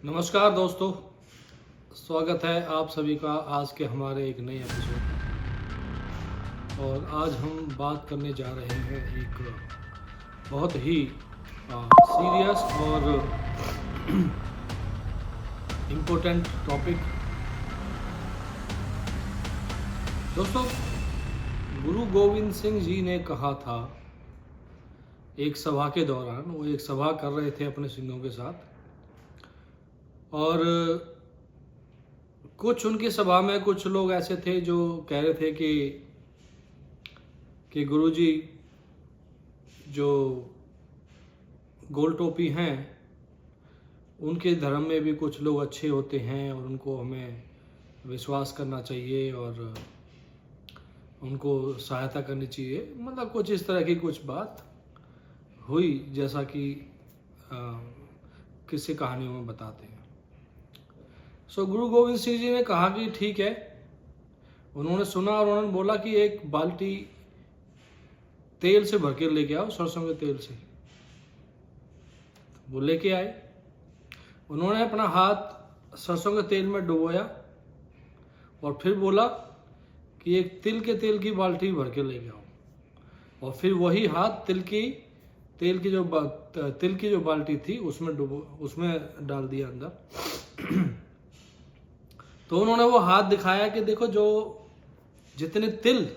नमस्कार दोस्तों, स्वागत है आप सभी का आज के हमारे एक नए एपिसोड में। और आज हम बात करने जा रहे हैं एक बहुत ही सीरियस और इम्पोर्टेंट टॉपिक। दोस्तों, गुरु गोविंद सिंह जी ने कहा था एक सभा के दौरान, वो एक सभा कर रहे थे अपने सिंहों के साथ, और कुछ उनकी सभा में कुछ लोग ऐसे थे जो कह रहे थे कि गुरुजी जो गोल टोपी हैं उनके धर्म में भी कुछ लोग अच्छे होते हैं और उनको हमें विश्वास करना चाहिए और उनको सहायता करनी चाहिए। मतलब कुछ इस तरह की कुछ बात हुई, जैसा कि किसी कहानियों में बताते हैं। गुरु गोविंद सिंह जी ने कहा कि ठीक है। उन्होंने सुना और उन्होंने बोला कि एक बाल्टी तेल से भर के लेके आओ, सरसों के तेल से। वो लेके आए। उन्होंने अपना हाथ सरसों के तेल में डुबोया और फिर बोला कि एक तिल के तेल की बाल्टी भर के लेके आओ। और फिर वही हाथ तिल की जो बाल्टी थी उसमें डाल दिया अंदर। तो उन्होंने वो हाथ दिखाया कि देखो, जो जितने तिल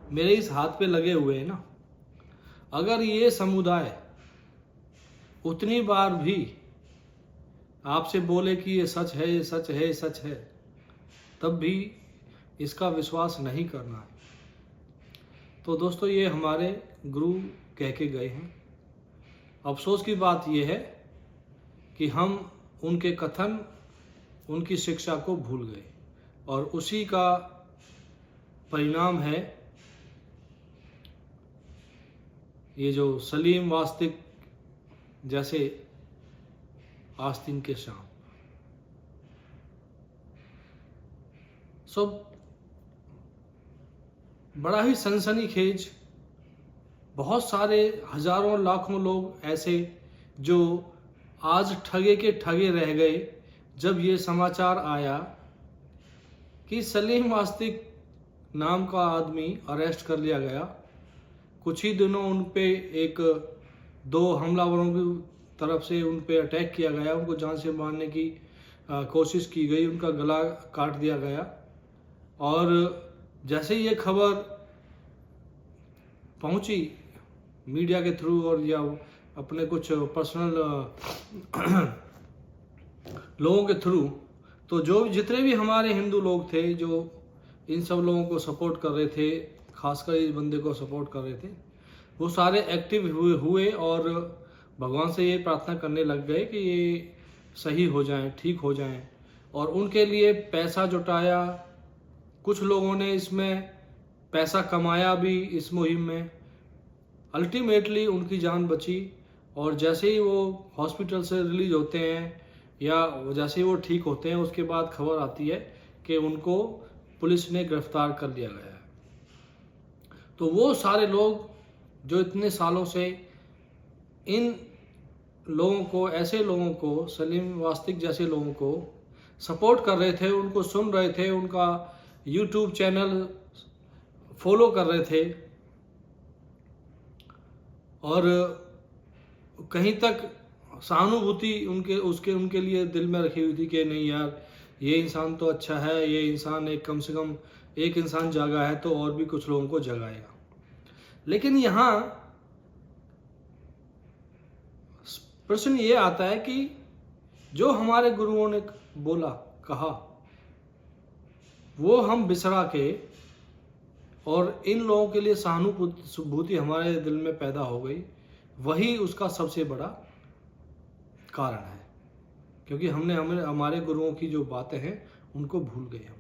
मेरे इस हाथ पे लगे हुए हैं ना, अगर ये समुदाय उतनी बार भी आपसे बोले कि ये सच है, ये सच है, ये सच है, तब भी इसका विश्वास नहीं करना है। तो दोस्तों, ये हमारे गुरु कह के गए हैं। अफसोस की बात यह है कि हम उनके कथन, उनकी शिक्षा को भूल गए और उसी का परिणाम है ये जो सलीम वास्तिक जैसे आस्तीन के सांप। बड़ा ही सनसनीखेज, बहुत सारे हजारों लाखों लोग ऐसे जो आज ठगे के ठगे रह गए जब ये समाचार आया कि सलीम वास्तिक नाम का आदमी अरेस्ट कर लिया गया। कुछ ही दिनों उन पे दो हमलावरों की तरफ से उन पे अटैक किया गया, उनको जान से मारने की कोशिश की गई, उनका गला काट दिया गया। और जैसे ये खबर पहुंची मीडिया के थ्रू और या अपने कुछ पर्सनल लोगों के थ्रू, तो जितने भी हमारे हिंदू लोग थे जो इन सब लोगों को सपोर्ट कर रहे थे, खासकर इस बंदे को सपोर्ट कर रहे थे, वो सारे एक्टिव हुए और भगवान से ये प्रार्थना करने लग गए कि ये सही हो जाएं, ठीक हो जाएं। और उनके लिए पैसा जुटाया। कुछ लोगों ने इसमें पैसा कमाया भी इस मुहिम में। अल्टीमेटली उनकी जान बची और जैसे ही वो हॉस्पिटल से रिलीज होते हैं या जैसे ही वो ठीक होते हैं, उसके बाद खबर आती है कि उनको पुलिस ने गिरफ्तार कर लिया गया है। तो वो सारे लोग जो इतने सालों से इन लोगों को, ऐसे लोगों को, सलीम वास्तिक जैसे लोगों को सपोर्ट कर रहे थे, उनको सुन रहे थे, उनका यूट्यूब चैनल फॉलो कर रहे थे और कहीं तक सहानुभूति उनके लिए दिल में रखी हुई थी कि नहीं यार, ये इंसान तो अच्छा है, ये इंसान कम से कम एक इंसान जागा है तो और भी कुछ लोगों को जगाएगा। लेकिन यहाँ प्रश्न ये आता है कि जो हमारे गुरुओं ने बोला, कहा, वो हम बिसरा के और इन लोगों के लिए सहानुभूति हमारे दिल में पैदा हो गई, वही उसका सबसे बड़ा कारण है। क्योंकि हमारे गुरुओं की जो बातें हैं उनको भूल गए हम,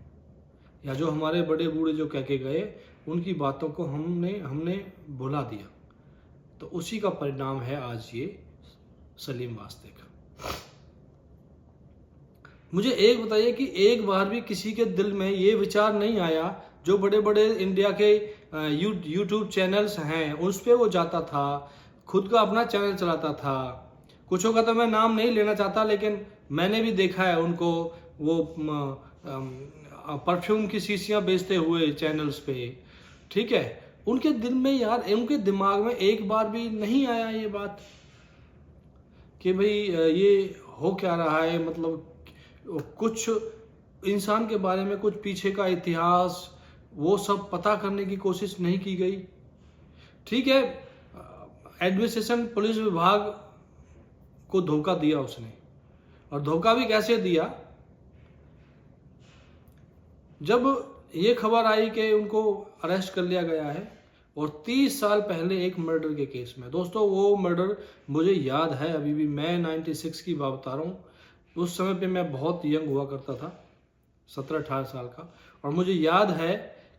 या जो हमारे बड़े बूढ़े जो कह के गए उनकी बातों को हमने भुला दिया। तो उसी का परिणाम है आज ये सलीम वास्तिक। मुझे एक बताइए कि एक बार भी किसी के दिल में ये विचार नहीं आया, जो बड़े बड़े इंडिया के यूट्यूब चैनल्स हैं उस पर वो जाता था, खुद का अपना चैनल चलाता था, कुछों का तो मैं नाम नहीं लेना चाहता, लेकिन मैंने भी देखा है उनको वो परफ्यूम की शीशियां बेचते हुए चैनल्स पे, ठीक है। उनके दिल में यार, उनके दिमाग में एक बार भी नहीं आया ये बात कि भाई ये हो क्या रहा है, मतलब कुछ इंसान के बारे में कुछ पीछे का इतिहास वो सब पता करने की कोशिश नहीं की गई। ठीक है, एडमिनिस्ट्रेशन पुलिस विभाग को धोखा दिया उसने, और धोखा भी कैसे दिया, जब ये खबर आई कि उनको अरेस्ट कर लिया गया है और 30 साल पहले एक मर्डर के केस में। दोस्तों वो मर्डर मुझे याद है अभी भी, मैं 96 की बात बता रहा हूँ। उस समय पे मैं बहुत यंग हुआ करता था, 17-18 साल का, और मुझे याद है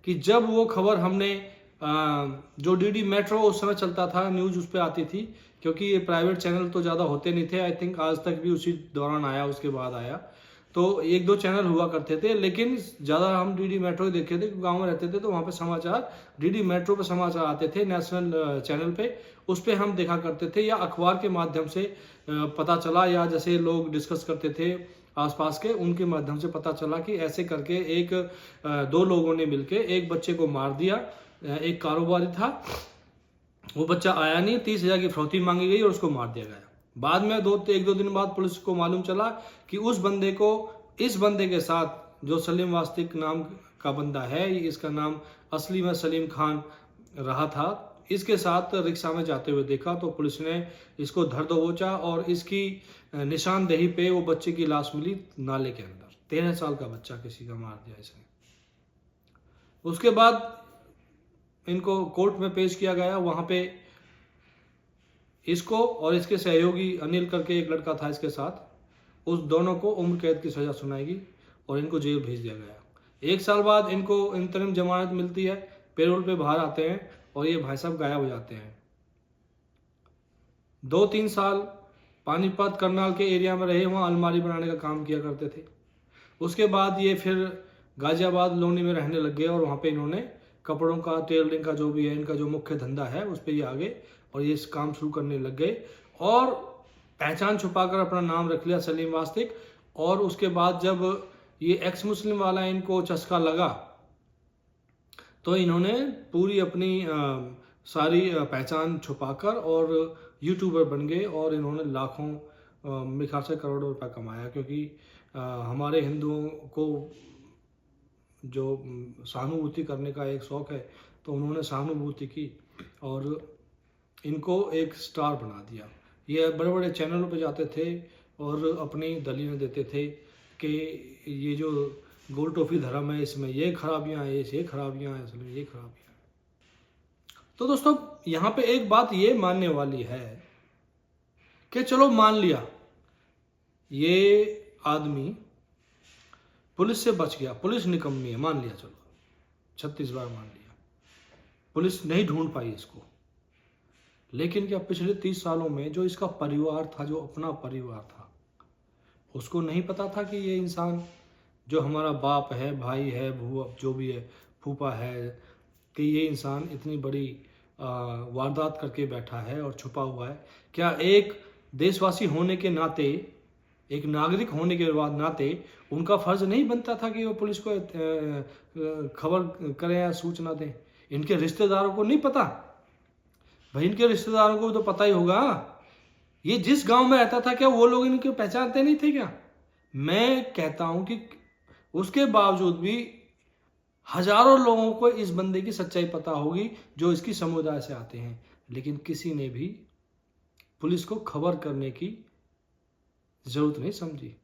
कि जब वो खबर हमने जो डीडी मेट्रो उस समय चलता था, न्यूज उस पर आती थी, क्योंकि ये प्राइवेट चैनल तो ज़्यादा होते नहीं थे। आई थिंक आज तक भी उसी दौरान आया, उसके बाद आया, तो 1-2 चैनल हुआ करते थे, लेकिन ज़्यादा हम डीडी मेट्रो ही देखते थे। गांव में रहते थे तो वहाँ पे समाचार डीडी मेट्रो पे समाचार आते थे, नेशनल चैनल पे, उस पर हम देखा करते थे, या अखबार के माध्यम से पता चला, या जैसे लोग डिस्कस करते थे आसपास के, उनके माध्यम से पता चला कि ऐसे करके 1-2 लोगों ने मिलके एक बच्चे को मार दिया। एक कारोबारी था, वो बच्चा आया नहीं, 30,000 की फिरौती मांगी गई और उसको मार दिया गया। बाद में 1-2 दिन बाद पुलिस को मालूम चला कि उस बंदे को, इस बंदे के साथ जो सलीम वास्तिक नाम का बंदा है, इसका नाम असली में सलीम खान रहा था, इसके साथ रिक्शा में जाते हुए देखा, तो पुलिस ने इसको धर दबोचा और इसकी निशानदेही पे वो बच्चे की लाश मिली नाले के अंदर। 13 साल का बच्चा किसी का मार दिया इसने। उसके बाद इनको कोर्ट में पेश किया गया। वहां पे इसको और इसके सहयोगी अनिल करके एक लड़का था इसके साथ, उस दोनों को उम्र कैद की सजा सुनाई और इनको जेल भेज दिया गया। 1 साल बाद इनको इंतरिम जमानत मिलती है, पेरोल पे बाहर आते हैं और ये भाई साहब गायब हो जाते हैं। 2-3 साल पानीपत करनाल के एरिया में रहे, वहाँ अलमारी बनाने का काम किया करते थे। उसके बाद ये फिर गाजियाबाद लोनी में रहने लग गए और वहाँ पे इन्होंने कपड़ों का, टेलरिंग का जो भी है इनका जो मुख्य धंधा है, उस पर ये आगे और ये इस काम शुरू करने लग गए और पहचान छुपाकर अपना नाम रख लिया सलीम वास्तिक। और उसके बाद जब ये एक्स मुस्लिम वाला इनको चस्का लगा तो इन्होंने पूरी अपनी सारी पहचान छुपाकर और यूट्यूबर बन गए और इन्होंने लाखों, मेरे ख्याल से करोड़ों रुपया कमाया, क्योंकि हमारे हिंदुओं को जो सहानुभूति करने का एक शौक है, तो उन्होंने सहानुभूति की और इनको एक स्टार बना दिया। ये बड़े बड़े चैनलों पे जाते थे और अपनी दलीलें देते थे कि ये जो गोल टोफी धर्म है इसमें ये खराबियां हैं, ये खराबियां हैं, इसमें ये खराबियां हैं। तो दोस्तों यहाँ पे एक बात ये मानने वाली है कि चलो मान लिया ये आदमी पुलिस से बच गया, पुलिस निकम्मी है, मान लिया, चलो 36 बार मान लिया, पुलिस नहीं ढूंढ पाई इसको, लेकिन क्या पिछले 30 सालों में जो इसका परिवार था, जो अपना परिवार था, उसको नहीं पता था कि ये इंसान जो हमारा बाप है, भाई है, भूआ जो भी है, फूफा है, कि ये इंसान इतनी बड़ी वारदात करके बैठा है और छुपा हुआ है? क्या एक देशवासी होने के नाते, एक नागरिक होने के नाते उनका फर्ज नहीं बनता था कि वो पुलिस को खबर करें या सूचना दें? इनके रिश्तेदारों को नहीं पता? भाई इनके रिश्तेदारों को तो पता ही होगा। ये जिस गांव में रहता था, क्या वो लोग इनके पहचानते नहीं थे क्या? मैं कहता हूं कि उसके बावजूद भी हजारों लोगों को इस बंदे की सच्चाई पता होगी जो इसकी समुदाय से आते हैं, लेकिन किसी ने भी पुलिस को खबर करने की जरूरत नहीं समझी।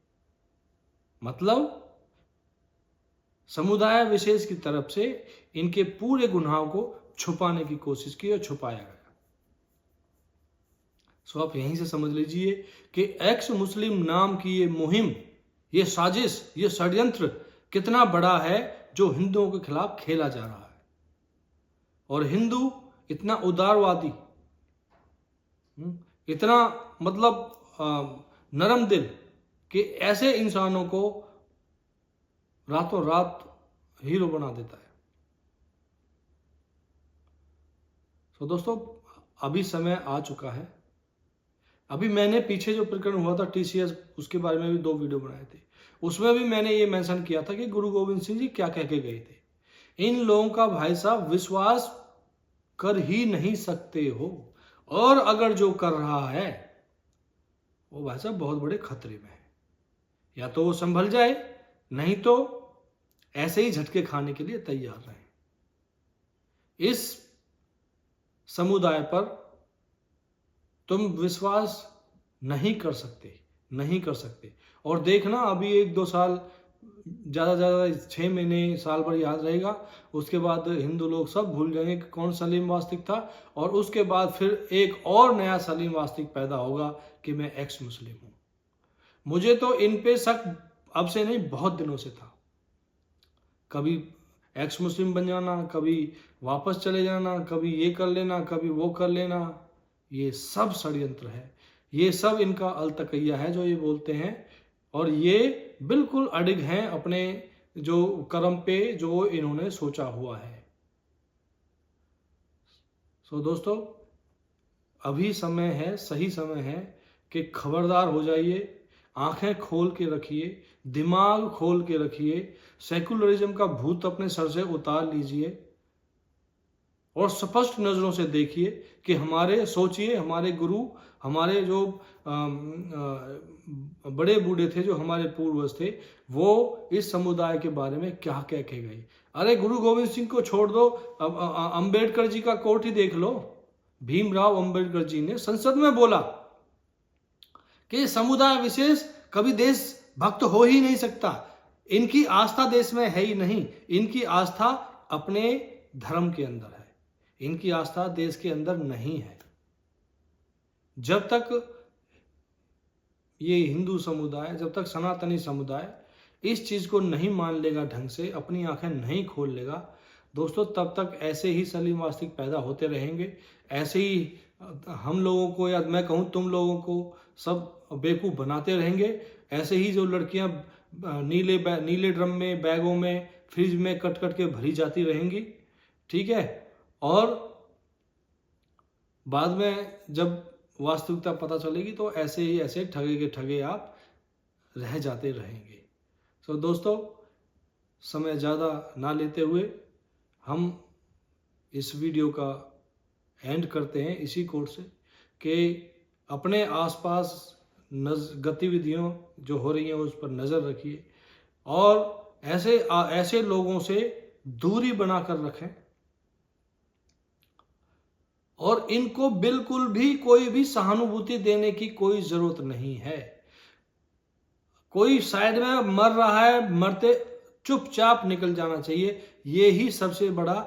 मतलब समुदाय विशेष की तरफ से इनके पूरे गुनाहों को छुपाने की कोशिश की और छुपाया गया। सो आप यहीं से समझ लीजिए कि एक्स मुस्लिम नाम की ये मुहिम, ये साजिश, ये षड्यंत्र कितना बड़ा है जो हिंदुओं के खिलाफ खेला जा रहा है। और हिंदू इतना उदारवादी, इतना मतलब नरम दिल कि ऐसे इंसानों को रातों रात हीरो बना देता है। तो दोस्तों अभी समय आ चुका है अभी मैंने पीछे जो प्रकरण हुआ था टीसीएस, उसके बारे में भी 2 वीडियो बनाए थे, उसमें भी मैंने ये मेंशन किया था कि गुरु गोविंद सिंह जी क्या कह के गए थे। इन लोगों का भाई साहब विश्वास कर ही नहीं सकते हो, और अगर जो कर रहा है वो भाई साहब बहुत बड़े खतरे में है। या तो वो संभल जाए, नहीं तो ऐसे ही झटके खाने के लिए तैयार रहे। इस समुदाय पर तुम विश्वास नहीं कर सकते। और देखना अभी 1-2 साल, ज़्यादा 6 महीने, साल भर याद रहेगा, उसके बाद हिंदू लोग सब भूल जाएंगे कि कौन सलीम वास्तविक था, और उसके बाद फिर एक और नया सलीम वास्तविक पैदा होगा कि मैं एक्स मुस्लिम हूँ। मुझे तो इन पे शक अब से नहीं, बहुत दिनों से था। कभी एक्स मुस्लिम बन जाना, कभी वापस चले जाना, कभी ये कर लेना, कभी वो कर लेना, ये सब षड्यंत्र है, ये सब इनका अलतकैया है जो ये बोलते हैं, और ये बिल्कुल अडिग हैं अपने जो कर्म पे जो इन्होंने सोचा हुआ है। सो दोस्तों, अभी समय है, सही समय है कि खबरदार हो जाइए, आंखें खोल के रखिए, दिमाग खोल के रखिए, सेकुलरिज्म का भूत अपने सर से उतार लीजिए और स्पष्ट नजरों से देखिए कि सोचिए हमारे गुरु, हमारे जो बड़े बूढ़े थे, जो हमारे पूर्वज थे, वो इस समुदाय के बारे में क्या कह के गए। अरे गुरु गोविंद सिंह को छोड़ दो, अब अंबेडकर जी का कोट ही देख लो। भीमराव अंबेडकर जी ने संसद में बोला कि समुदाय विशेष कभी देश भक्त हो ही नहीं सकता, इनकी आस्था देश में है ही नहीं, इनकी आस्था अपने धर्म के अंदर है, इनकी आस्था देश के अंदर नहीं है। जब तक ये हिंदू समुदाय, जब तक सनातनी समुदाय इस चीज को नहीं मान लेगा, ढंग से अपनी आंखें नहीं खोल लेगा दोस्तों, तब तक ऐसे ही सलीम वास्तविक पैदा होते रहेंगे। ऐसे ही हम लोगों को, या मैं कहूँ तुम लोगों को, सब बेवकूफ बनाते रहेंगे। ऐसे ही जो लड़कियां नीले ड्रम में, बैगों में, फ्रिज में कट के भरी जाती रहेंगी, ठीक है, और बाद में जब वास्तविकता पता चलेगी तो ऐसे ही ऐसे ठगे के ठगे आप रह जाते रहेंगे। तो दोस्तों, समय ज़्यादा ना लेते हुए हम इस वीडियो का एंड करते हैं इसी कोट से कि अपने आसपास गतिविधियों जो हो रही हैं उस पर नज़र रखिए, और ऐसे लोगों से दूरी बनाकर रखें, और इनको बिल्कुल भी कोई भी सहानुभूति देने की कोई जरूरत नहीं है। कोई साइड में मर रहा है, मरते चुपचाप निकल जाना चाहिए, ये ही सबसे बड़ा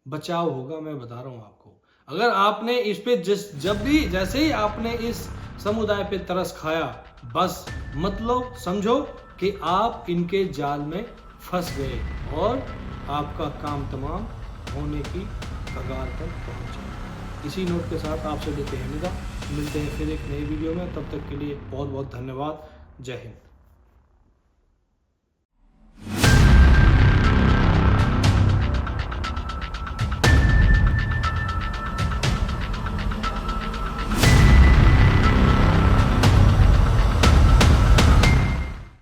बचाव होगा। मैं बता रहा हूं आपको, अगर आपने इस पे जैसे ही आपने इस समुदाय पे तरस खाया, बस मतलब समझो कि आप इनके जाल में फंस गए और आपका काम तमाम होने की कगार पर पहुंचा। इसी नोट के साथ आपसे लेते हैं विदा, मिलते हैं फिर एक नई वीडियो में। तब तक के लिए बहुत बहुत धन्यवाद। जय हिंद।